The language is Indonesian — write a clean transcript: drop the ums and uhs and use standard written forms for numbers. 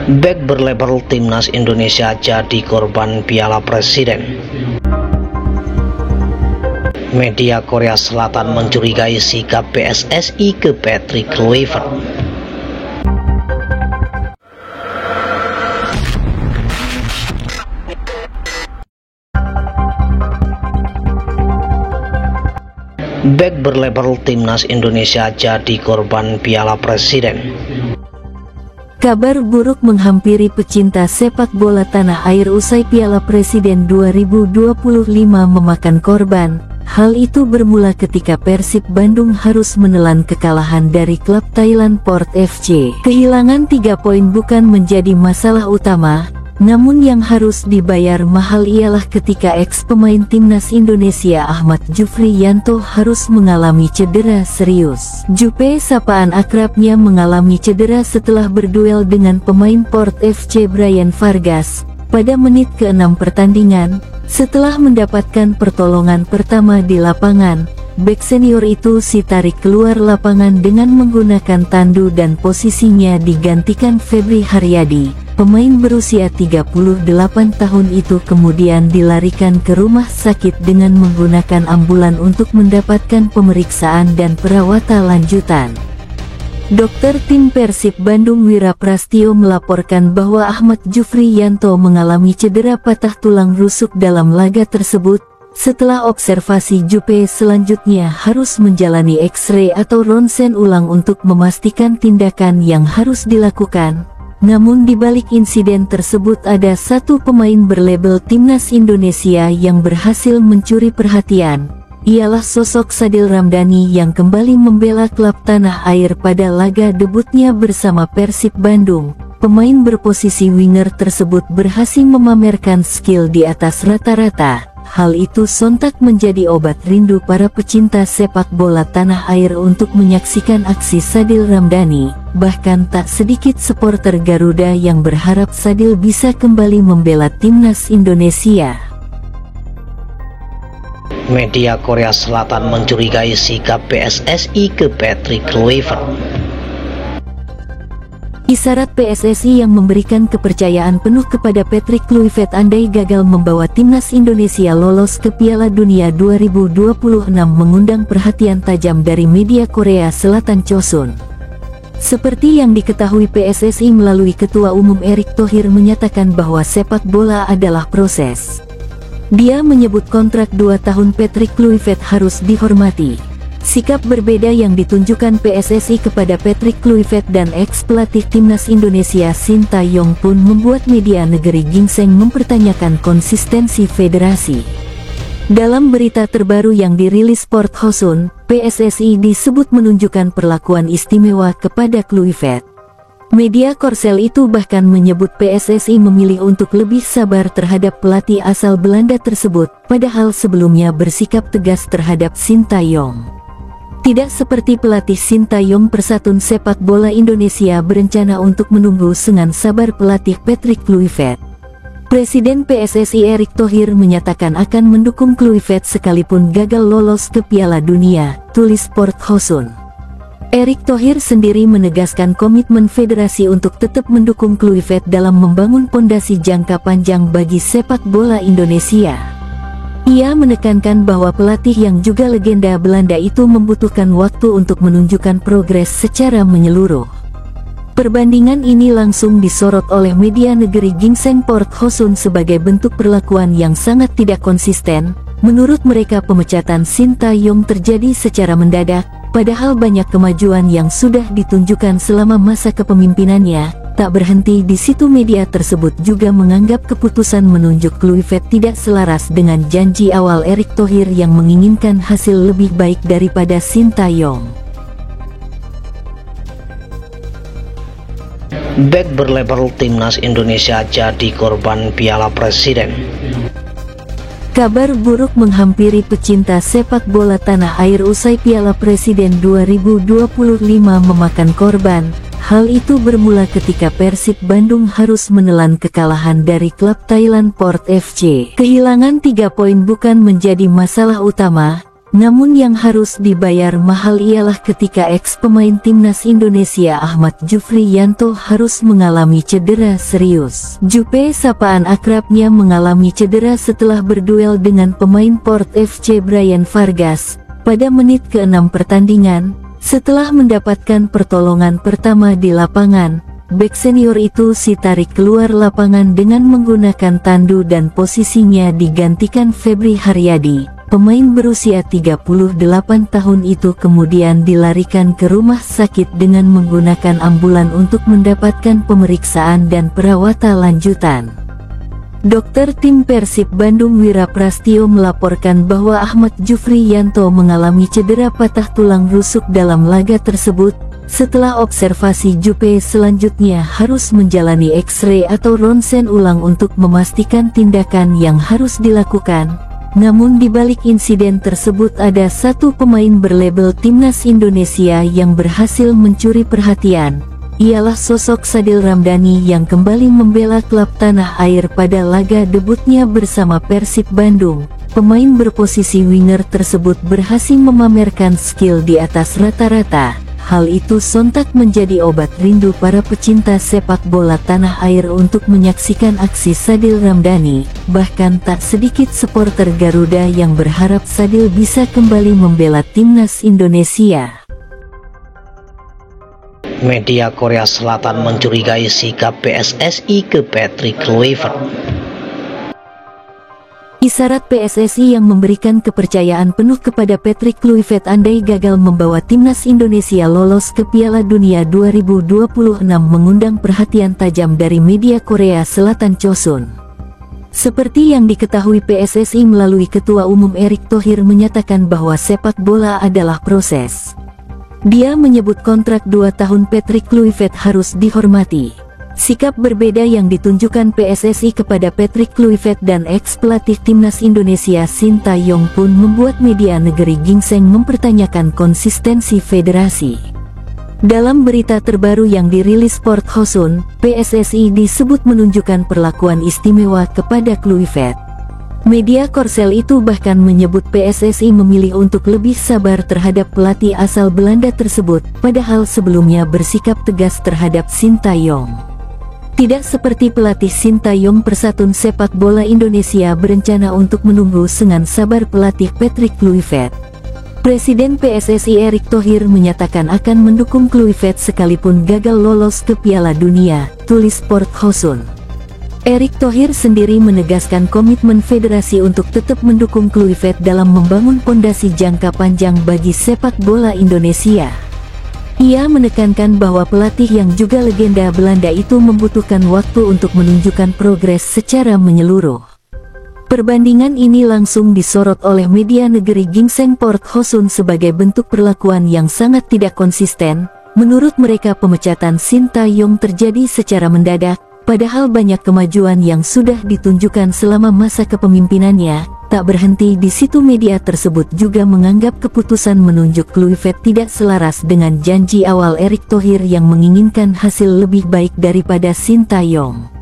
Bek berlabel Timnas Indonesia jadi korban Piala Presiden. Media Korea Selatan mencurigai sikap PSSI ke Patrick Kluivert. Bek berlabel Timnas Indonesia jadi korban Piala Presiden. Kabar buruk menghampiri pecinta sepak bola tanah air usai Piala Presiden 2025 memakan korban. Hal itu bermula ketika Persib Bandung harus menelan kekalahan dari klub Thailand Port FC. Kehilangan 3 poin bukan menjadi masalah utama, namun yang harus dibayar mahal ialah ketika ex-pemain Timnas Indonesia Ahmad Jufriyanto harus mengalami cedera serius. Jupe, sapaan akrabnya, mengalami cedera setelah berduel dengan pemain Port FC Brian Vargas pada menit ke-6 pertandingan. Setelah mendapatkan pertolongan pertama di lapangan, bek senior itu ditarik keluar lapangan dengan menggunakan tandu dan posisinya digantikan Febri Haryadi. Pemain berusia 38 tahun itu kemudian dilarikan ke rumah sakit dengan menggunakan ambulan untuk mendapatkan pemeriksaan dan perawatan lanjutan. Dokter tim Persib Bandung Wira Prastio melaporkan bahwa Ahmad Jufriyanto mengalami cedera patah tulang rusuk dalam laga tersebut. Setelah observasi, Jupe selanjutnya harus menjalani X-ray atau ronsen ulang untuk memastikan tindakan yang harus dilakukan. Namun di balik insiden tersebut ada satu pemain berlabel Timnas Indonesia yang berhasil mencuri perhatian. Ialah sosok Sadil Ramdhani yang kembali membela klub tanah air pada laga debutnya bersama Persib Bandung. Pemain berposisi winger tersebut berhasil memamerkan skill di atas rata-rata. Hal itu sontak menjadi obat rindu para pecinta sepak bola tanah air untuk menyaksikan aksi Sadil Ramdhani. Bahkan tak sedikit supporter Garuda yang berharap Sadil bisa kembali membela Timnas Indonesia. Media Korea Selatan mencurigai sikap PSSI ke Patrick Kluivert. Isyarat PSSI yang memberikan kepercayaan penuh kepada Patrick Kluivert andai gagal membawa Timnas Indonesia lolos ke Piala Dunia 2026 mengundang perhatian tajam dari media Korea Selatan Chosun. Seperti yang diketahui, PSSI melalui Ketua Umum Erick Thohir menyatakan bahwa sepak bola adalah proses. Dia menyebut kontrak 2 tahun Patrick Kluivert harus dihormati. Sikap berbeda yang ditunjukkan PSSI kepada Patrick Kluivert dan ex-pelatih Timnas Indonesia Shin Tae-yong pun membuat media negeri gingseng mempertanyakan konsistensi federasi. Dalam berita terbaru yang dirilis Port Chosun, PSSI disebut menunjukkan perlakuan istimewa kepada Kluivert. Media Korsel itu bahkan menyebut PSSI memilih untuk lebih sabar terhadap pelatih asal Belanda tersebut, padahal sebelumnya bersikap tegas terhadap Shin Tae-yong. Tidak seperti pelatih Shin Tae-yong, Persatuan Sepak Bola Indonesia berencana untuk menunggu dengan sabar pelatih Patrick Kluivert. Presiden PSSI Erick Thohir menyatakan akan mendukung Kluivert sekalipun gagal lolos ke Piala Dunia, tulis Port Chosun. Erick Thohir sendiri menegaskan komitmen federasi untuk tetap mendukung Kluivert dalam membangun pondasi jangka panjang bagi sepak bola Indonesia. Ia menekankan bahwa pelatih yang juga legenda Belanda itu membutuhkan waktu untuk menunjukkan progres secara menyeluruh. Perbandingan ini langsung disorot oleh media negeri gingseng Port Chosun sebagai bentuk perlakuan yang sangat tidak konsisten. Menurut mereka, pemecatan Shin Tae-yong terjadi secara mendadak, padahal banyak kemajuan yang sudah ditunjukkan selama masa kepemimpinannya. Tak berhenti di situ, media tersebut juga menganggap keputusan menunjuk Kluivert tidak selaras dengan janji awal Erick Thohir yang menginginkan hasil lebih baik daripada Shin Tae-yong. Bek berlabel Timnas Indonesia jadi korban Piala Presiden. Kabar buruk menghampiri pecinta sepak bola tanah air usai Piala Presiden 2025 memakan korban. Hal itu bermula ketika Persib Bandung harus menelan kekalahan dari klub Thailand Port FC. Kehilangan 3 poin bukan menjadi masalah utama, Namun yang harus dibayar mahal ialah ketika ex-pemain timnas Indonesia Ahmad Jufriyanto harus mengalami cedera serius. Jupe, sapaan akrabnya, mengalami cedera setelah berduel dengan pemain Port FC Brian Vargas pada menit ke-6 pertandingan. Setelah mendapatkan pertolongan pertama di lapangan, bek senior itu ditarik keluar lapangan dengan menggunakan tandu dan posisinya digantikan Febri Haryadi. Pemain berusia 38 tahun itu kemudian dilarikan ke rumah sakit dengan menggunakan ambulan untuk mendapatkan pemeriksaan dan perawatan lanjutan. Dokter tim Persib Bandung Wira Prastio melaporkan bahwa Ahmad Jufriyanto mengalami cedera patah tulang rusuk dalam laga tersebut. Setelah observasi, Jupe selanjutnya harus menjalani X-ray atau ronsen ulang untuk memastikan tindakan yang harus dilakukan. Namun di balik insiden tersebut ada satu pemain berlabel Timnas Indonesia yang berhasil mencuri perhatian. Ialah sosok Sadil Ramdhani yang kembali membela klub tanah air pada laga debutnya bersama Persib Bandung. Pemain berposisi winger tersebut berhasil memamerkan skill di atas rata-rata. Hal itu sontak menjadi obat rindu para pecinta sepak bola tanah air untuk menyaksikan aksi Sadil Ramdhani. Bahkan tak sedikit supporter Garuda yang berharap Sadil bisa kembali membela timnas Indonesia. Media Korea Selatan mencurigai sikap PSSI ke Patrick Kluivert. Isyarat PSSI yang memberikan kepercayaan penuh kepada Patrick Kluivert andai gagal membawa timnas Indonesia lolos ke Piala Dunia 2026 mengundang perhatian tajam dari media Korea Selatan Chosun. Seperti yang diketahui, PSSI melalui Ketua Umum Erick Thohir menyatakan bahwa sepak bola adalah proses. Dia menyebut kontrak 2 tahun Patrick Kluivert harus dihormati. Sikap berbeda yang ditunjukkan PSSI kepada Patrick Kluivert dan ex-pelatih timnas Indonesia Shin Tae-yong pun membuat media negeri gingseng mempertanyakan konsistensi federasi. Dalam berita terbaru yang dirilis Sport Chosun, PSSI disebut menunjukkan perlakuan istimewa kepada Kluivert. Media Korsel itu bahkan menyebut PSSI memilih untuk lebih sabar terhadap pelatih asal Belanda tersebut, padahal sebelumnya bersikap tegas terhadap Shin Tae-yong. Tidak seperti pelatih Shin Tae-yong, Persatuan Sepak Bola Indonesia berencana untuk menunggu dengan sabar pelatih Patrick Kluivert. Presiden PSSI Erick Thohir menyatakan akan mendukung Kluivert sekalipun gagal lolos ke Piala Dunia, tulis Sport Chosun. Erick Thohir sendiri menegaskan komitmen federasi untuk tetap mendukung Kluivert dalam membangun pondasi jangka panjang bagi sepak bola Indonesia. Ia menekankan bahwa pelatih yang juga legenda Belanda itu membutuhkan waktu untuk menunjukkan progres secara menyeluruh. Perbandingan ini langsung disorot oleh media negeri gingseng Sport Chosun sebagai bentuk perlakuan yang sangat tidak konsisten. Menurut mereka, pemecatan Shin Tae-yong terjadi secara mendadak, padahal banyak kemajuan yang sudah ditunjukkan selama masa kepemimpinannya. Tak berhenti di situ, media tersebut juga menganggap keputusan menunjuk Kluivert tidak selaras dengan janji awal Erick Thohir yang menginginkan hasil lebih baik daripada Shin Tae-yong.